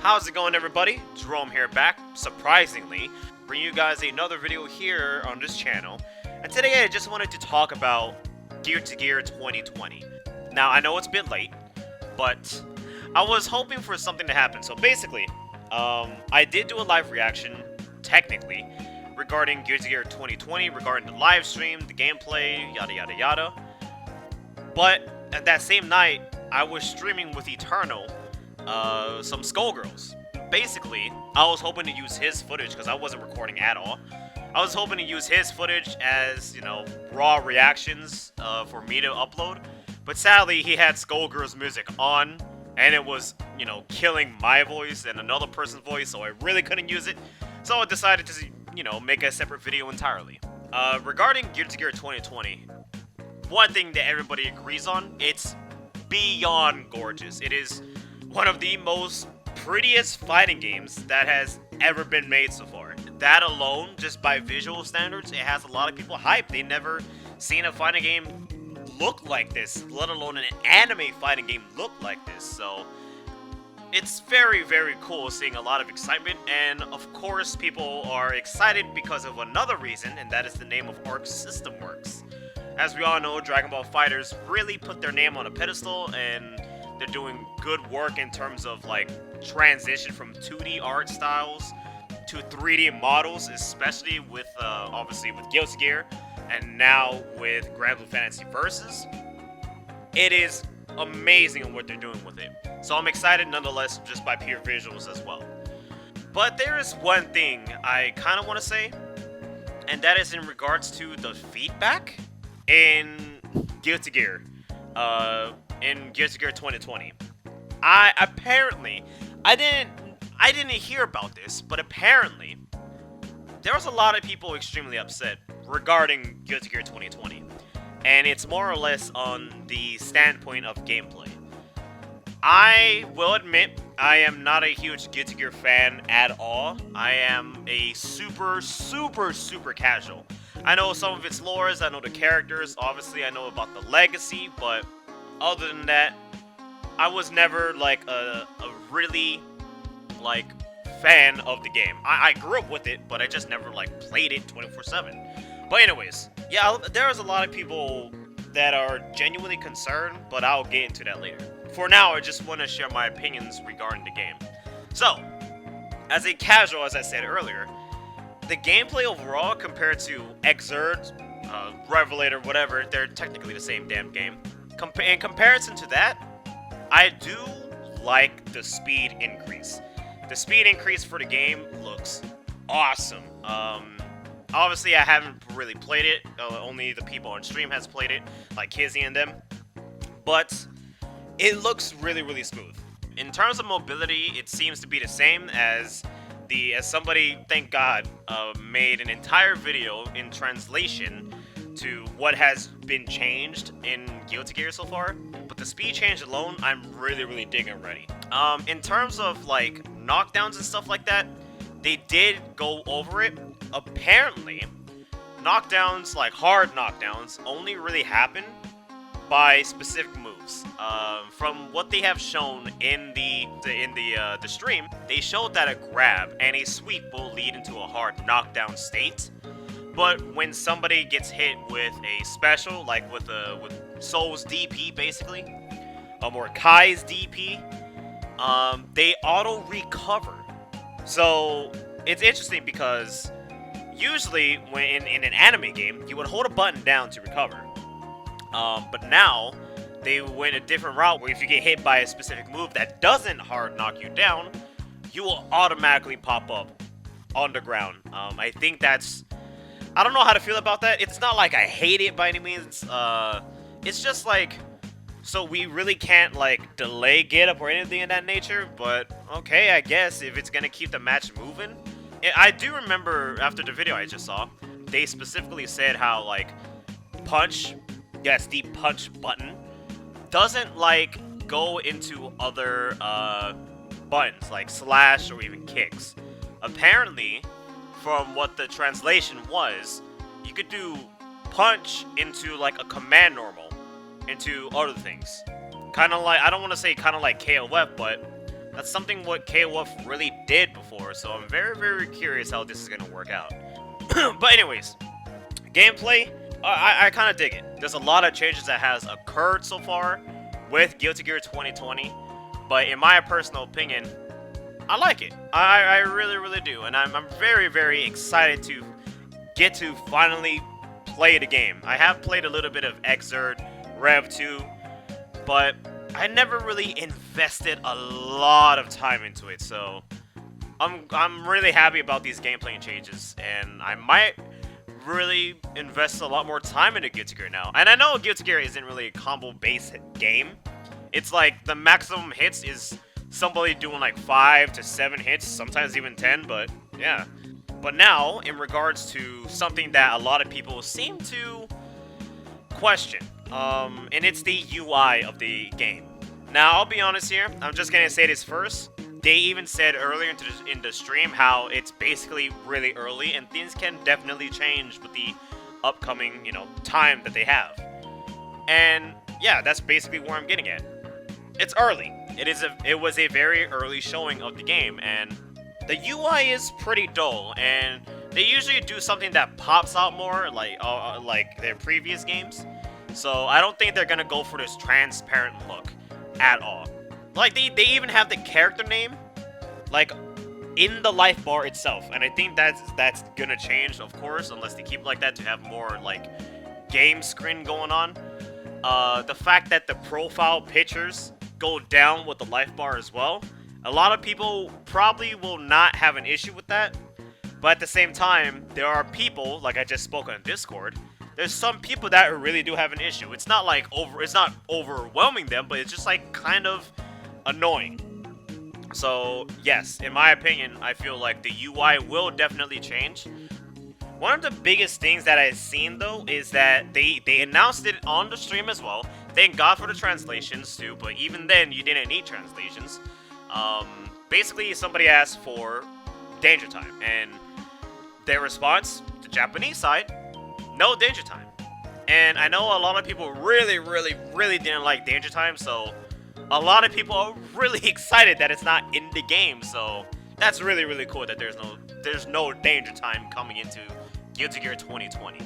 How's it going, everybody? Jerome here, back, surprisingly, bringing you guys another video here on this channel. And today I just wanted to talk about Gear to Gear 2020. Now, I know it's a bit late, but I was hoping for something to happen. So basically, I did do a live reaction, technically, regarding Gear to Gear 2020, regarding the live stream, the gameplay, yada yada yada. But at that same night, I was streaming with Eternal, some Skullgirls. Basically, I was hoping to use his footage because I wasn't recording at all. I was hoping to use his footage as, you know, raw reactions for me to upload. But sadly, he had Skullgirls music on, and it was, you know, killing my voice and another person's voice, so I really couldn't use it. So I decided to, you know, make a separate video entirely. Regarding Gear to Gear 2020, one thing that everybody agrees on, it's beyond gorgeous. It is one of the most prettiest fighting games that has ever been made so far. That alone, just by visual standards, it has a lot of people hyped. They never seen a fighting game look like this, let alone an anime fighting game look like this. So it's very, very cool seeing a lot of excitement, and of course people are excited because of another reason, and that is the name of Arc System Works. As we all know, Dragon Ball FighterZ really put their name on a pedestal, and they're doing good work in terms of like transition from 2D art styles to 3D models, especially with obviously with Guilty Gear, and now with Grand Blue Fantasy Versus. It is amazing on what they're doing with it. So I'm excited nonetheless, just by pure visuals as well. But there is one thing I kind of want to say, and that is in regards to the feedback in Guilty Gear, in Gear to Gear 2020. I didn't hear about this, but apparently there was a lot of people extremely upset regarding Gear to Gear 2020, and it's more or less on the standpoint of gameplay. I will admit, I am not a huge Gear to Gear fan at all. I am a super casual. I know some of its lores, I know the characters, obviously I know about the legacy, but other than that, I was never like a really like fan of the game. I grew up with it, but I just never like played it 24/7. But anyways, yeah, there's a lot of people that are genuinely concerned, but I'll get into that later. For now, I just want to share my opinions regarding the game. So, as a casual, as I said earlier, the gameplay overall compared to Exert, Revelator, whatever, they're technically the same damn game. In comparison to that, I do like the speed increase. The speed increase for the game looks awesome. Obviously, I haven't really played it. Only the people on stream has played it, like Kizzy and them. But it looks really smooth. In terms of mobility, it seems to be the same as somebody, thank God, made an entire video in translation to what has been changed in Guilty Gear so far. But the speed change alone, I'm really digging already. In terms of like knockdowns and stuff like that, they did go over it. Apparently, knockdowns, like hard knockdowns, only really happen by specific moves. From what they have shown in the stream, they showed that a grab and a sweep will lead into a hard knockdown state. But when somebody gets hit with a special, like with Soul's DP basically, or Kai's DP, they auto recover. So it's interesting because usually when in an anime game, you would hold a button down to recover. But now they went a different route where if you get hit by a specific move that doesn't hard knock you down, you will automatically pop up on the ground. I think I don't know how to feel about that. It's not like I hate it by any means. It's just like, so we really can't like delay get up or anything of that nature, but okay, I guess if it's gonna keep the match moving. I do remember after the video I just saw, they specifically said how like punch, yes, the punch button doesn't like go into other buttons like slash or even kicks. Apparently, from what the translation was, you could do punch into like a command normal into other things. Kind of like, I don't want to say kind of like KOF, but That's something what KOF really did before, so I'm very, very curious how this is gonna work out. But anyways, gameplay, I kind of dig it. There's a lot of changes that has occurred so far with Guilty Gear 2020, but in my personal opinion, I like it. I really, really do, and I'm very, very excited to get to finally play the game. I have played a little bit of Xrd, Rev 2, but I never really invested a lot of time into it, so I'm really happy about these gameplay changes, and I might really invest a lot more time into Guilty Gear now. And I know Guilty Gear isn't really a combo-based game. It's like the maximum hits is somebody doing like 5 to 7 hits, sometimes even 10, but yeah. But now, in regards to something that a lot of people seem to question, and it's the UI of the game. Now, I'll be honest here, I'm just gonna say this first. They even said earlier in the stream how it's basically really early and things can definitely change with the upcoming, time that they have. And yeah, that's basically where I'm getting at. It's early. It was a very early showing of the game, and the UI is pretty dull, and they usually do something that pops out more, like their previous games. So I don't think they're gonna go for this transparent look at all. Like, they even have the character name, like, in the life bar itself. And I think that's gonna change, of course, unless they keep like that to have more, like, game screen going on. The fact that the profile pictures go down with the life bar as well, a lot of people probably will not have an issue with that. But at the same time, there are people, like I just spoke on Discord, there's some people that really do have an issue. It's not like it's not overwhelming them, but it's just like kind of annoying. So yes, in my opinion, I feel like the UI will definitely change. One of the biggest things that I've seen though is that they announced it on the stream as well. Thank God for the translations too, but even then you didn't need translations. Basically somebody asked for Danger Time, and their response, the Japanese side, no Danger Time. And I know a lot of people really, really, really didn't like Danger Time, so a lot of people are really excited that it's not in the game, so that's really, really cool that there's no Danger Time coming into Guilty Gear 2020.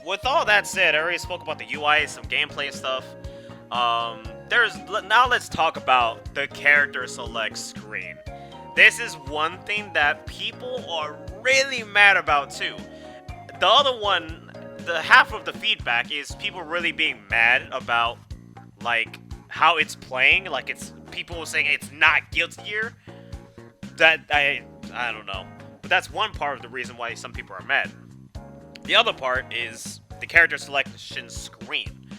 With all that said, I already spoke about the UI, some gameplay stuff. Now let's talk about the character select screen. This is one thing that people are really mad about too. The other one, the half of the feedback is people really being mad about, like, how it's playing. Like, it's people saying it's not Guilty Gear. That I don't know, but that's one part of the reason why some people are mad. The other part is the character selection screen.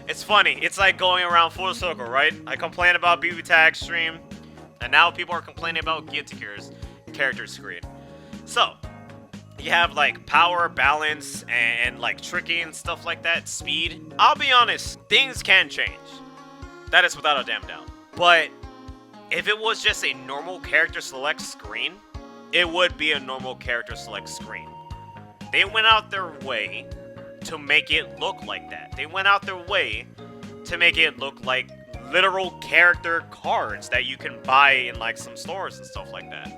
It's funny. It's like going around full circle, right? I complained about BB Tag stream, and now people are complaining about Guilty Gear's character screen. So you have like power, balance, and like tricky and stuff like that, speed. I'll be honest, things can change. That is without a damn doubt. But if it was just a normal character select screen, it would be a normal character select screen. They went out their way to make it look like that. They went out their way to make it look like literal character cards that you can buy in like some stores and stuff like that.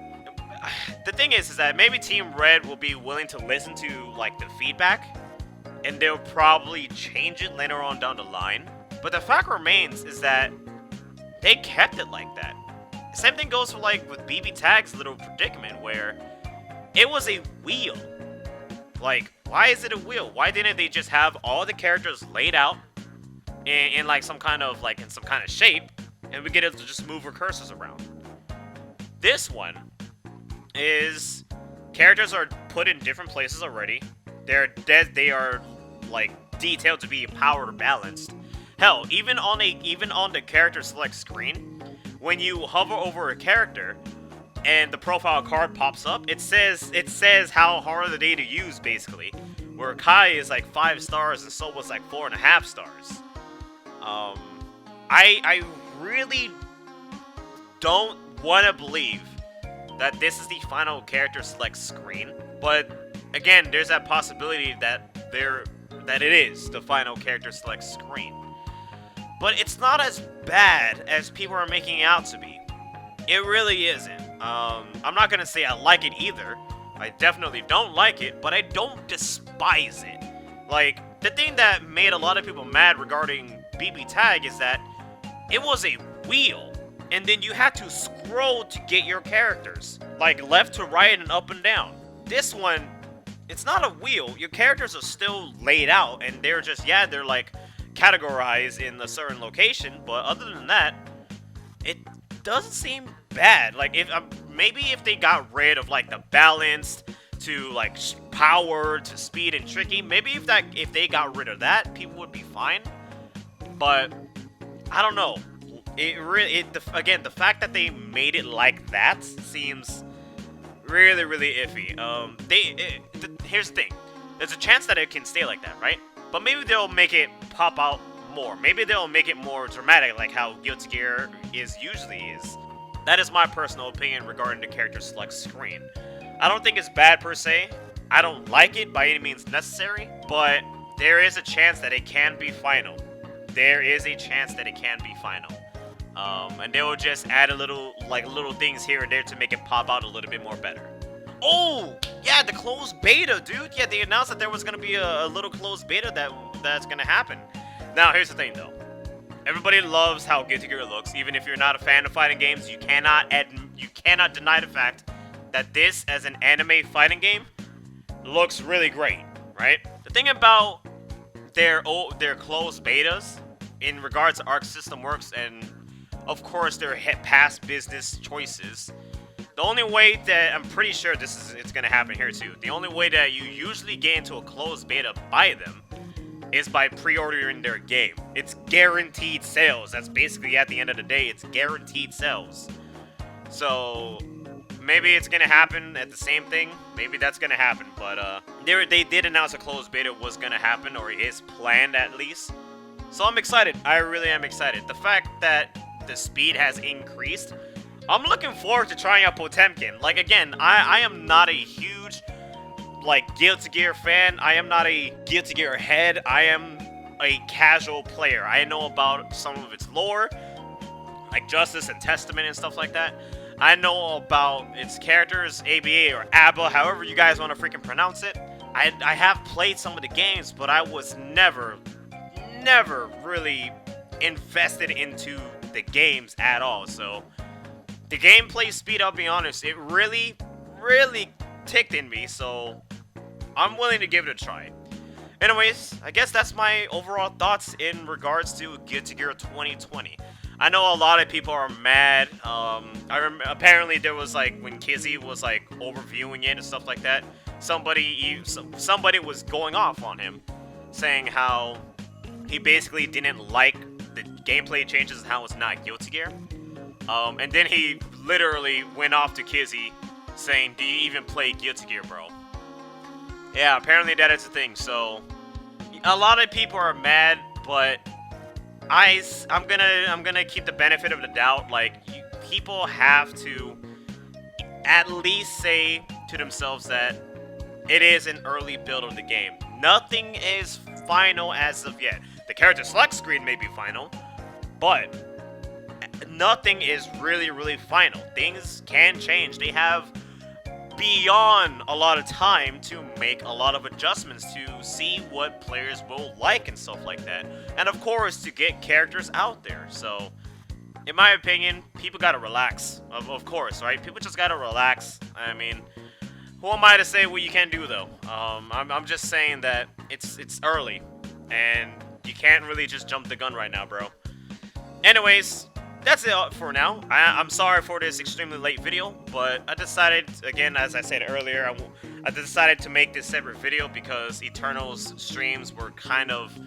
The thing is that maybe Team Red will be willing to listen to like the feedback, and they'll probably change it later on down the line. But the fact remains is that they kept it like that. Same thing goes for like with BB Tag's little predicament where it was a wheel. Like, why is it a wheel? Why didn't they just have all the characters laid out in like some kind of shape, and we get to just move our cursors around? This one is characters are put in different places already. They are like detailed to be powered or balanced. Hell, even on the character select screen, when you hover over a character and the profile card pops up, it says how hard are they to use, basically. Where Kai is like 5 stars and Soba's like 4.5 stars. I really don't want to believe that this is the final character select screen, but again, there's that possibility that it is the final character select screen. But it's not as bad as people are making it out to be. It really isn't. I'm not gonna say I like it either. I definitely don't like it, but I don't despise it. Like, the thing that made a lot of people mad regarding BB Tag is that it was a wheel, and then you had to scroll to get your characters, like left to right and up and down. This one, it's not a wheel. Your characters are still laid out, and they're just, yeah, they're like categorized in a certain location, but other than that, it doesn't seem bad. Like, if maybe if they got rid of like the balanced to like power to speed and tricky, maybe if they got rid of that, people would be fine. But I don't know. Again, the fact that they made it like that seems really, really iffy. Here's the thing. There's a chance that it can stay like that, right? But maybe they'll make it pop out more. Maybe they'll make it more dramatic, like how Guilty Gear usually is. That is my personal opinion regarding the character select screen. I don't think it's bad per se. I don't like it by any means necessary, but there is a chance that it can be final. There is a chance that it can be final. And they will just add little things here and there to make it pop out a little bit more better. Oh, yeah, the closed beta, dude. Yeah, they announced that there was gonna be a little closed beta that's gonna happen. Now, here's the thing, though. Everybody loves how Guilty Gear looks. Even if you're not a fan of fighting games, you cannot deny the fact that this, as an anime fighting game, looks really great, right? The thing about their closed betas, in regards to Arc System Works and, of course, their past business choices, the only way that, I'm pretty sure it's gonna happen here too, the only way that you usually get into a closed beta by them is by pre-ordering their game. It's guaranteed sales. That's basically, at the end of the day, it's guaranteed sales. So maybe it's gonna happen at the same thing. Maybe that's gonna happen. But they did announce a closed beta was gonna happen, or is planned at least. So I'm excited. I really am excited. The fact that the speed has increased, I'm looking forward to trying out Potemkin. Like, again, I am not a huge like Guilty Gear fan. I am not a Guilty Gear head. I am a casual player. I know about some of its lore, like Justice and Testament and stuff like that. I know about its characters, ABA or ABBA, however you guys want to freaking pronounce it. I have played some of the games, but I was never really invested into the games at all. So the gameplay speed, I'll be honest, it really ticked in me, so I'm willing to give it a try. Anyways, I guess that's my overall thoughts in regards to Guilty Gear 2020. I know a lot of people are mad. Apparently there was, like, when Kizzy was like overviewing it and stuff like that, somebody was going off on him, saying how he basically didn't like the gameplay changes and how it's not Guilty Gear. And then he literally went off to Kizzy saying, "Do you even play Guilty Gear, bro?" Yeah, apparently that is a thing. So a lot of people are mad, but I'm gonna keep the benefit of the doubt. Like, people have to at least say to themselves that it is an early build of the game. Nothing is final as of yet. The character select screen may be final, but nothing is really final. Things can change. They have beyond a lot of time to make a lot of adjustments to see what players will like and stuff like that. And of course, to get characters out there. So, in my opinion, people gotta relax. Of course, right? People just gotta relax. I mean, who am I to say what you can do, though? I'm just saying that it's early, and you can't really just jump the gun right now, bro. Anyways, that's it for now. I'm sorry for this extremely late video, but I decided, again, as I said earlier, I decided to make this separate video because Eternal's streams were kind of,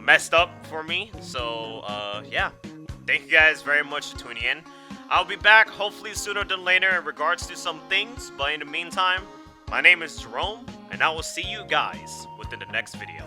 messed up for me. So, yeah. Thank you guys very much for tuning in. I'll be back hopefully sooner than later in regards to some things, but in the meantime, my name is Jerome, and I will see you guys within the next video.